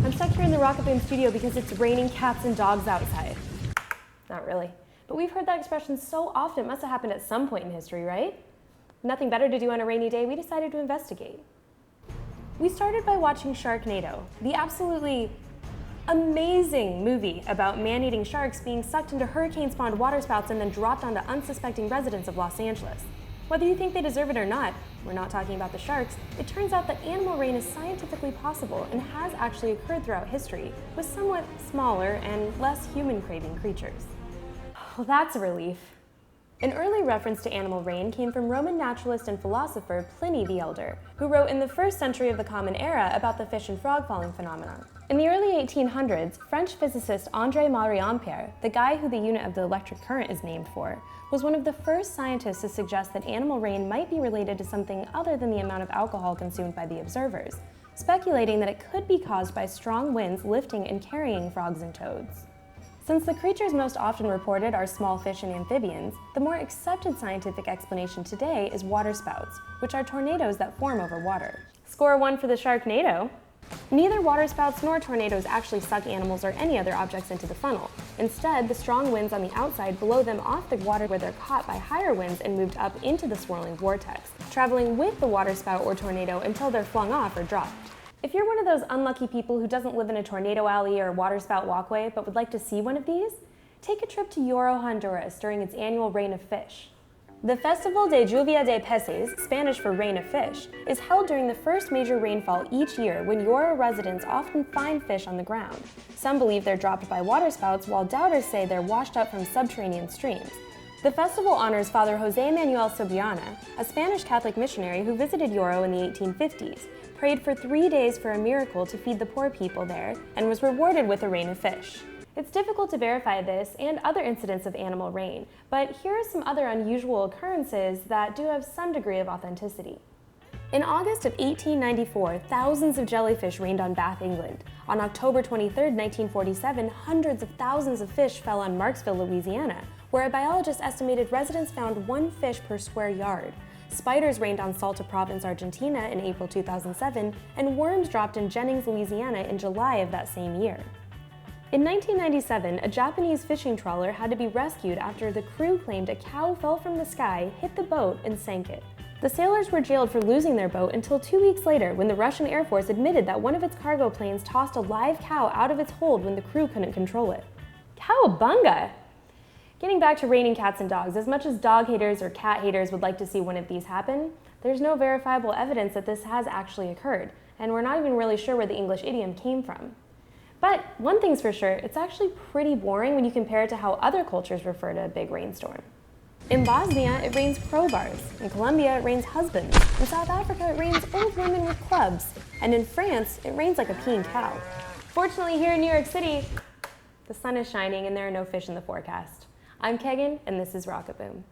I'm stuck here in the Rocketboom studio because it's raining cats and dogs outside. Not really. But we've heard that expression so often, it must have happened at some point in history, right? Nothing better to do on a rainy day, we decided to investigate. We started by watching Sharknado, the absolutely amazing movie about man-eating sharks being sucked into hurricane-spawned waterspouts and then dropped onto unsuspecting residents of Los Angeles. Whether you think they deserve it or not, we're not talking about the sharks, it turns out that animal rain is scientifically possible and has actually occurred throughout history with somewhat smaller and less human-craving creatures. Well, that's a relief. An early reference to animal rain came from Roman naturalist and philosopher Pliny the Elder, who wrote in the 1st century of the Common Era about the fish and frog falling phenomenon. In the early 1800s, French physicist André-Marie Ampère, the guy who the unit of the electric current is named for, was one of the first scientists to suggest that animal rain might be related to something other than the amount of alcohol consumed by the observers, speculating that it could be caused by strong winds lifting and carrying frogs and toads. Since the creatures most often reported are small fish and amphibians, the more accepted scientific explanation today is waterspouts, which are tornadoes that form over water. Score 1 for the Sharknado. Neither waterspouts nor tornadoes actually suck animals or any other objects into the funnel. Instead, the strong winds on the outside blow them off the water where they're caught by higher winds and moved up into the swirling vortex, traveling with the waterspout or tornado until they're flung off or dropped. If you're one of those unlucky people who doesn't live in a tornado alley or waterspout walkway but would like to see one of these, take a trip to Lloro, Honduras during its annual Rain of Fish. The Festival de Lluvia de Peces, Spanish for Rain of Fish, is held during the first major rainfall each year when Lloro residents often find fish on the ground. Some believe they're dropped by waterspouts, while doubters say they're washed up from subterranean streams. The festival honors Father José Manuel Sobriana, a Spanish Catholic missionary who visited Lloro in the 1850s, prayed for 3 days for a miracle to feed the poor people there, and was rewarded with a rain of fish. It's difficult to verify this and other incidents of animal rain, but here are some other unusual occurrences that do have some degree of authenticity. In August of 1894, thousands of jellyfish rained on Bath, England. On October 23, 1947, hundreds of thousands of fish fell on Marksville, Louisiana, where a biologist estimated residents found 1 fish per square yard. Spiders rained on Salta Province, Argentina in April 2007, and worms dropped in Jennings, Louisiana in July of that same year. In 1997, a Japanese fishing trawler had to be rescued after the crew claimed a cow fell from the sky, hit the boat, and sank it. The sailors were jailed for losing their boat until 2 weeks later when the Russian Air Force admitted that one of its cargo planes tossed a live cow out of its hold when the crew couldn't control it. Cowabunga! Getting back to raining cats and dogs, as much as dog haters or cat haters would like to see one of these happen, there's no verifiable evidence that this has actually occurred, and we're not even really sure where the English idiom came from. But one thing's for sure, it's actually pretty boring when you compare it to how other cultures refer to a big rainstorm. In Bosnia, it rains crowbars. In Colombia, it rains husbands. In South Africa, it rains old women with clubs. And in France, it rains like a peeing cow. Fortunately, here in New York City, the sun is shining and there are no fish in the forecast. I'm Kegan, and this is Rocketboom.